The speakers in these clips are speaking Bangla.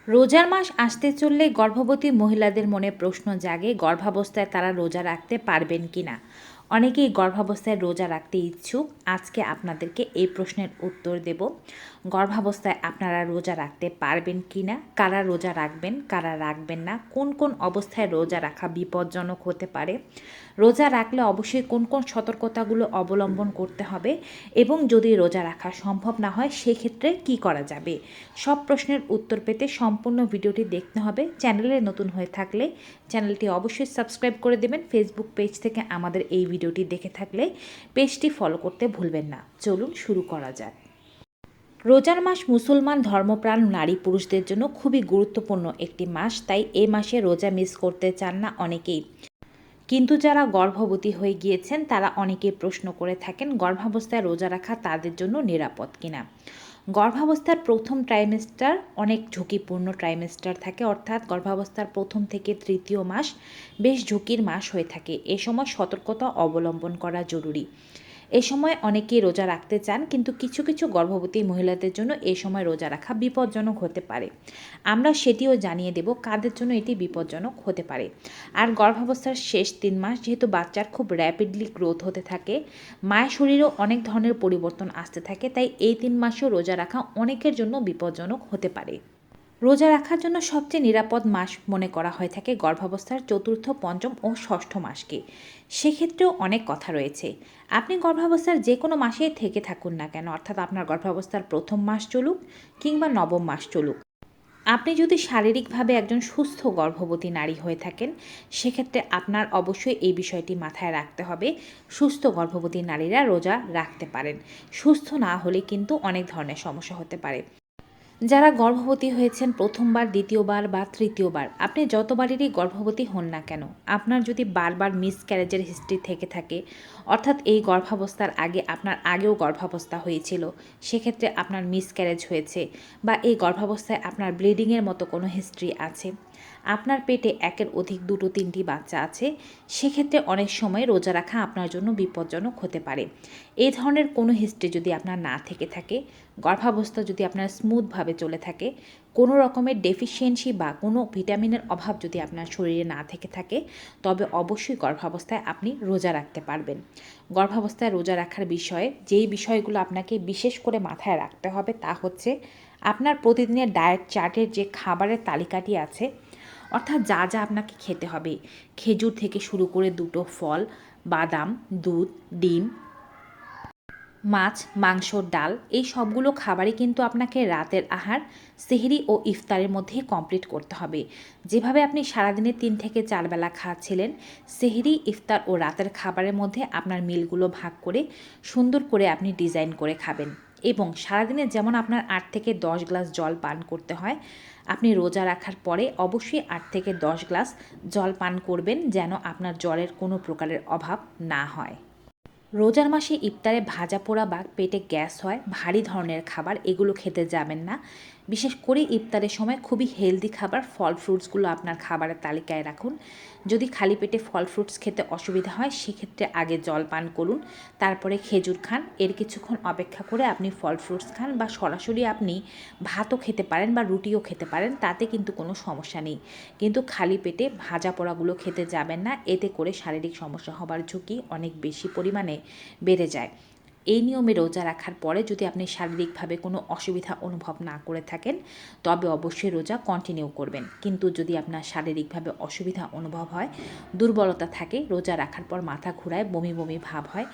রোজার মাস আসতে চললে গর্ভবতী মহিলাদের মনে প্রশ্ন জাগে গর্ভাবস্থায় তারা রোজা রাখতে পারবেন কিনা। অনেকেই গর্ভাবস্থায় রোজা রাখতে ইচ্ছুক। আজকে আপনাদেরকে এই প্রশ্নের উত্তর দেব। গর্ভাবস্থায় আপনারা রোজা রাখতে পারবেন কিনা, কারা রোজা রাখবেন, কারা রাখবেন না, কোন কোন অবস্থায় রোজা রাখা বিপজ্জনক হতে পারে, রোজা রাখলে অবশ্যই কোন কোন সতর্কতাগুলো অবলম্বন করতে হবে এবং যদি রোজা রাখা সম্ভব না হয় সেক্ষেত্রে কি করা যাবে, সব প্রশ্নের উত্তর পেতে সম্পূর্ণ ভিডিওটি দেখতে হবে। চ্যানেলে নতুন হয়ে থাকলে চ্যানেলটি অবশ্যই সাবস্ক্রাইব করে দেবেন। ফেসবুক পেজ থেকে আমাদের এই ভিডিওটি দেখে থাকলে পেজটি ফলো করতে ভুলবেন না। চলুন শুরু করা যাক। রোজার মাস মুসলমান ধর্মপ্রাণ নারী পুরুষদের জন্য খুবই গুরুত্বপূর্ণ একটি মাস, তাই এই মাসে রোজা মিস করতে চান না অনেকেই। কিন্তু যারা গর্ভবতী হয়ে গিয়েছেন তারা অনেকেই প্রশ্ন করে থাকেন গর্ভাবস্থায় রোজা রাখা তাদের জন্য নিরাপদ কিনা। গর্ভাবস্থার প্রথম ট্রাইমেস্টার অনেক ঝুঁকিপূর্ণ ট্রাইমেস্টার থাকে, অর্থাৎ গর্ভাবস্থার প্রথম থেকে তৃতীয় মাস বেশ ঝুঁকির মাস হয়ে থাকে। এ সময় সতর্কতা অবলম্বন করা জরুরি। এ সময় অনেকেই রোজা রাখতে চান, কিন্তু কিছু কিছু গর্ভবতী মহিলাদের জন্য এ সময় রোজা রাখা বিপজ্জনক হতে পারে। আমরা সেটিও জানিয়ে দেব কাদের জন্য এটি বিপজ্জনক হতে পারে। আর গর্ভাবস্থার শেষ 3 মাস যেহেতু বাচ্চার খুব র্যাপিডলি গ্রোথ হতে থাকে, মায়ের শরীরেও অনেক ধরনের পরিবর্তন আসতে থাকে, তাই এই 3 মাসেও রোজা রাখা অনেকের জন্য বিপজ্জনক হতে পারে। রোজা রাখার জন্য সবচেয়ে নিরাপদ মাস মনে করা হয়ে থাকে গর্ভাবস্থার চতুর্থ, পঞ্চম ও ষষ্ঠ মাসকে। সেক্ষেত্রেও অনেক কথা রয়েছে। আপনি গর্ভাবস্থার যে কোনো মাসে থেকে থাকুন না কেন, অর্থাৎ আপনার গর্ভাবস্থার প্রথম মাস চলুক কিংবা নবম মাস চলুক, আপনি যদি শারীরিকভাবে একজন সুস্থ গর্ভবতী নারী হয়ে থাকেন সেক্ষেত্রে আপনার অবশ্যই এই বিষয়টি মাথায় রাখতে হবে। সুস্থ গর্ভবতী নারীরা রোজা রাখতে পারেন। সুস্থ না হলে কিন্তু অনেক ধরনের সমস্যা হতে পারে। যারা গর্ভবতী হয়েছেন প্রথমবার, দ্বিতীয়বার বা তৃতীয়বার, আপনি যতবারেরই গর্ভবতী হন না কেন, আপনার যদি বারবার মিসক্যারেজের হিস্ট্রি থেকে থাকে, অর্থাৎ এই গর্ভাবস্থার আগে আপনার আগেও গর্ভাবস্থা হয়েছিল, সেক্ষেত্রে আপনার মিসক্যারেজ হয়েছে, বা এই গর্ভাবস্থায় আপনার ব্লিডিংয়ের মতো কোনো হিস্ট্রি আছে, আপনার পেটে একের অধিক 2-3টি বাচ্চা আছে, সেক্ষেত্রে অনেক সময় রোজা রাখা আপনার জন্য বিপজ্জনক হতে পারে। এই ধরনের কোনো হিস্ট্রি যদি আপনার না থেকে থাকে, গর্ভাবস্থা যদি আপনার স্মুথভাবে চলে থাকে, কোনো রকমের ডেফিসিয়েন্সি বা কোনো ভিটামিনের অভাব যদি আপনার শরীরে না থেকে থাকে, তবে অবশ্যই গর্ভাবস্থায় আপনি রোজা রাখতে পারবেন। গর্ভাবস্থায় রোজা রাখার বিষয়ে যেই বিষয়গুলো আপনাকে বিশেষ করে মাথায় রাখতে হবে তা হচ্ছে আপনার প্রতিদিনের ডায়েট চার্টের যে খাবারের তালিকাটি আছে, অর্থাৎ যা যা আপনাকে খেতে হবে, খেজুর থেকে শুরু করে 2টো ফল, বাদাম, দুধ, ডিম, মাছ, মাংস, ডাল, এই সবগুলো খাবারই কিন্তু আপনাকে রাতের আহার, সেহরি ও ইফতারের মধ্যে কমপ্লিট করতে হবে। যেভাবে আপনি সারাদিনে 3 থেকে 4 বেলা খাচ্ছিলেন, সেহরি, ইফতার ও রাতের খাবারের মধ্যে আপনার মিলগুলো ভাগ করে সুন্দর করে আপনি ডিজাইন করে খাবেন। এবং সারাদিনে যেমন আপনার 8 থেকে 10 গ্লাস জল পান করতে হয়, আপনি রোজা রাখার পরে অবশ্যই 8 থেকে 10 গ্লাস জল পান করবেন, যেন আপনার জলের কোনো প্রকারের অভাব না হয়। রোজার মাসে ইফতারে ভাজা পোড়া বা পেটে গ্যাস হয়, ভারী ধরনের খাবার এগুলো খেতে যাবেন না। বিশেষ করে ইফতারের সময় খুবই হেলদি খাবার ফল ফ্রুটসগুলো আপনার খাবারের তালিকায় রাখুন। যদি খালি পেটে ফল ফ্রুটস খেতে অসুবিধা হয় সেক্ষেত্রে আগে জল পান করুন, তারপরে খেজুর খান। এর কিছুক্ষণ অপেক্ষা করে আপনি ফল ফ্রুটস খান, বা সরাসরি আপনি ভাতও খেতে পারেন বা রুটিও খেতে পারেন, তাতে কিন্তু কোনো সমস্যা নেই। কিন্তু খালি পেটে ভাজা পোড়াগুলো খেতে যাবেন না, এতে করে শারীরিক সমস্যা হবার ঝুঁকি অনেক বেশি পরিমাণে বেড়ে যায়। এই নিয়মে রোজা রাখার পরে যদি আপনি শারীরিকভাবে কোনো অসুবিধা অনুভব না করে থাকেন, তবে অবশ্যই রোজা কন্টিনিউ করবেন। কিন্তু যদি আপনার শারীরিকভাবে অসুবিধা অনুভব হয়, দুর্বলতা থাকে, রোজা রাখার পর মাথা ঘোরায়, বমি বমি ভাব হয়,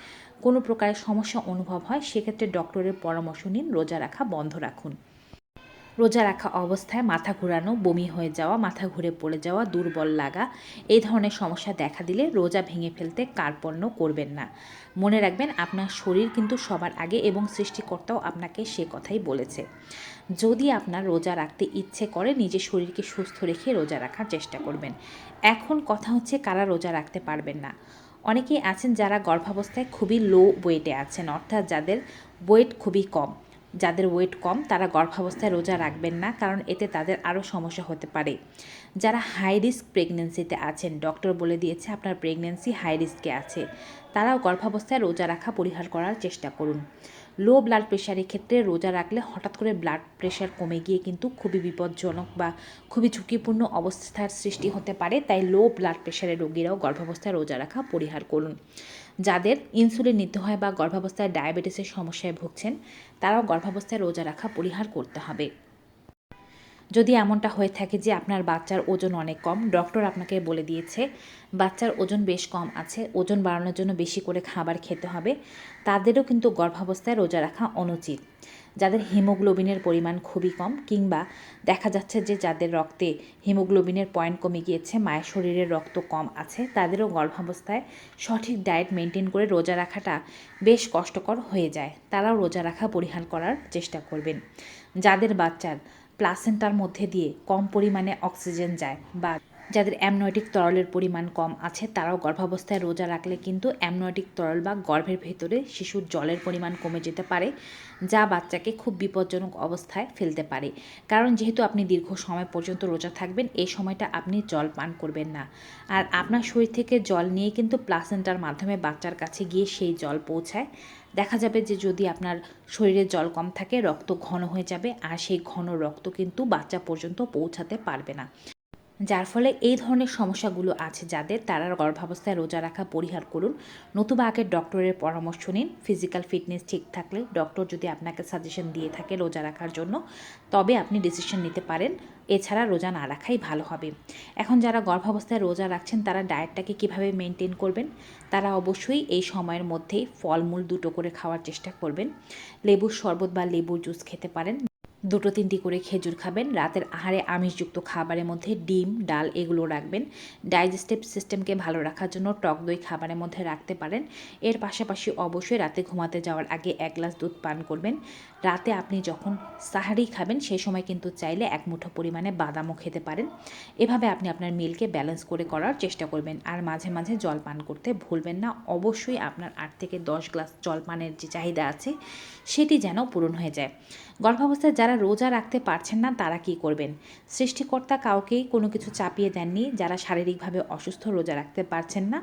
কোনো প্রকারের সমস্যা অনুভব হয়, সেক্ষেত্রে ডক্টরের পরামর্শ নিন, রোজা রাখা বন্ধ রাখুন। রোজা রাখা অবস্থায় মাথা ঘোরানো, বমি হয়ে যাওয়া, মাথা ঘুরে পড়ে যাওয়া, দুর্বল লাগা, এই ধরনের সমস্যা দেখা দিলে রোজা ভেঙে ফেলতে কার্পণ্য করবেন না। মনে রাখবেন আপনার শরীর কিন্তু সবার আগে, এবং সৃষ্টিকর্তাও আপনাকে সে কথাই বলেছে। যদি আপনার রোজা রাখতে ইচ্ছে করে, নিজের শরীরকে সুস্থ রেখে রোজা রাখার চেষ্টা করবেন। এখন কথা হচ্ছে কারা রোজা রাখতে পারবেন না। অনেকেই আছেন যারা গর্ভাবস্থায় খুবই লো ওয়েটে আছেন, অর্থাৎ যাদের ওয়েট খুবই কম। যাদের ওয়েট কম তারা গর্ভাবস্থায় রোজা রাখবেন না, কারণ এতে তাদের আরও সমস্যা হতে পারে। যারা হাই রিস্ক প্রেগনেন্সিতে আছেন, ডক্টর বলে দিয়েছে আপনার প্রেগনেন্সি হাই রিস্কে আছে, তারাও গর্ভাবস্থায় রোজা রাখা পরিহার করার চেষ্টা করুন। লো ব্লাড প্রেশারের ক্ষেত্রে রোজা রাখলে হঠাৎ করে ব্লাড প্রেশার কমে গিয়ে কিন্তু খুবই বিপজ্জনক বা খুবই ঝুঁকিপূর্ণ অবস্থার সৃষ্টি হতে পারে। তাই লো ব্লাড প্রেশারের রোগীরাও গর্ভাবস্থায় রোজা রাখা পরিহার করুন। যাদের ইনসুলিন নিতে হয় বা গর্ভাবস্থায় ডায়াবেটিসের সমস্যায় ভুগছেন, তারাও গর্ভাবস্থায় রোজা রাখা পরিহার করতে হবে। যদি এমনটা হয়ে থাকে যে আপনার বাচ্চার ওজন অনেক কম, ডক্টর আপনাকে বলে দিয়েছে বাচ্চার ওজন বেশ কম আছে, ওজন বাড়ানোর জন্য বেশি করে খাবার খেতে হবে, তাদেরও কিন্তু গর্ভাবস্থায় রোজা রাখা অনুচিত। যাদের হিমোগ্লোবিনের পরিমাণ খুবই কম কিংবা দেখা যাচ্ছে যে যাদের রক্তে হিমোগ্লোবিনের পয়েন্ট কমে গিয়েছে, মায়ের শরীরে রক্ত কম আছে, তাদেরও গর্ভাবস্থায় সঠিক ডায়েট মেনটেন করে রোজা রাখাটা বেশ কষ্টকর হয়ে যায়। তারাও রোজা রাখা পরিহার করার চেষ্টা করবেন। যাদের বাচ্চার প্লাসেন্টার মধ্যে দিয়ে কম পরিমাণে অক্সিজেন যায় বা যাদের অ্যামনয়েটিক তরলের পরিমাণ কম আছে, তারাও গর্ভাবস্থায় রোজা রাখলে কিন্তু অ্যামনয়েটিক তরল বা গর্ভের ভেতরে শিশুর জলের পরিমাণ কমে যেতে পারে, যা বাচ্চাকে খুব বিপজ্জনক অবস্থায় ফেলতে পারে। কারণ যেহেতু আপনি দীর্ঘ সময় পর্যন্ত রোজা থাকবেন, এই সময়টা আপনি জল পান করবেন না, আর আপনার শরীর থেকে জল নিয়ে কিন্তু প্লাসেন্টার মাধ্যমে বাচ্চার কাছে গিয়ে সেই জল পৌঁছায়। দেখা যাবে যে যদি আপনার শরীরে জল কম থাকে, রক্ত ঘন হয়ে যাবে, আর সেই ঘন রক্ত কিন্তু বাচ্চা পর্যন্ত পৌঁছাতে পারবে না। যার ফলে এই ধরনের সমস্যাগুলো আছে যাদের, তারা গর্ভাবস্থায় রোজা রাখা পরিহার করুন। নতুবা আগে ডক্টরের পরামর্শ নিন। ফিজিক্যাল ফিটনেস ঠিক থাকলে ডক্টর যদি আপনাকে সাজেশন দিয়ে থাকে রোজা রাখার জন্য, তবে আপনি ডিসিশন নিতে পারেন। এছাড়া রোজা না রাখাই ভালো হবে। এখন যারা গর্ভাবস্থায় রোজা রাখছেন, তারা ডায়েটটাকে কিভাবে মেনটেন করবেন? তারা অবশ্যই এই সময়ের মধ্যেই ফলমূল 2টো করে খাওয়ার চেষ্টা করবেন। লেবুর শরবত বা লেবুর জুস খেতে পারেন। 2-3টি করে খেজুর খাবেন। রাতের আহারে আমিষযুক্ত খাবারের মধ্যে ডিম, ডাল এগুলো রাখবেন। ডাইজেস্টিভ সিস্টেমকে ভালো রাখার জন্য টক দই খাবারের মধ্যে রাখতে পারেন। এর পাশাপাশি অবশ্যই রাতে ঘুমাতে যাওয়ার আগে 1 গ্লাস দুধ পান করবেন। রাতে আপনি যখন সাহারি খাবেন, সেই সময় কিন্তু চাইলে 1 মুঠো পরিমাণে বাদামও খেতে পারেন। এভাবে আপনি আপনার মিলকে ব্যালেন্স করে করার চেষ্টা করবেন। আর মাঝে মাঝে জল পান করতে ভুলবেন না। অবশ্যই আপনার 8 থেকে 10 গ্লাস জল পানের যে চাহিদা আছে, সেটি যেন পূরণ হয়ে যায়। গর্ভাবস্থায় যারা রোজা রাখতে পারছেন না, তারা কি করবেন? সৃষ্টিকর্তা কাউকেই কোনো কিছু চাপিয়ে দেননি। যারা শারীরিকভাবে অসুস্থ, রোজা রাখতে পারছেন না,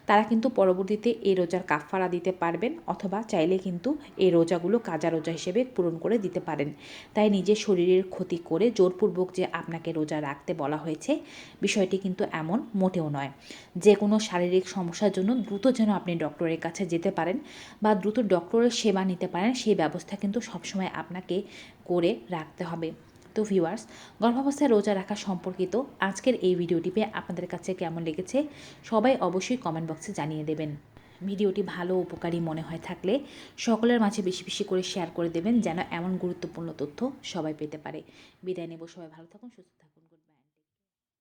তারা কিন্তু পরবর্তীতে এই রোজার কাফফারা দিতে পারবেন, অথবা চাইলে কিন্তু এই রোজাগুলো কাজা রোজা হিসেবে পূরণ করে দিতে পারেন। তাই নিজের শরীরের ক্ষতি করে জোরপূর্বক যে আপনাকে রোজা রাখতে বলা হয়েছে, বিষয়টি কিন্তু এমন মোটেও নয়। যে কোনো শারীরিক সমস্যার জন্য দ্রুত যেন আপনি ডক্টরের কাছে যেতে পারেন বা দ্রুত ডক্টরের সেবা নিতে পারেন, সেই ব্যবস্থা কিন্তু সবসময় আপনাকে করে রাখতে হবে। তো ভিউয়ার্স, গর্ভাবস্থায় রোজা রাখা সম্পর্কিত আজকের এই ভিডিওটি পেয়ে আপনাদের কাছে কেমন লেগেছে সবাই অবশ্যই কমেন্ট বক্সে জানিয়ে দেবেন। ভিডিওটি ভালো উপকারী মনে হয় থাকলে সকলের মাঝে বেশি বেশি করে শেয়ার করে দেবেন, যেন এমন গুরুত্বপূর্ণ তথ্য সবাই পেতে পারে। বিদায় নেব, সবাই ভালো থাকুন, সুস্থ থাকুন।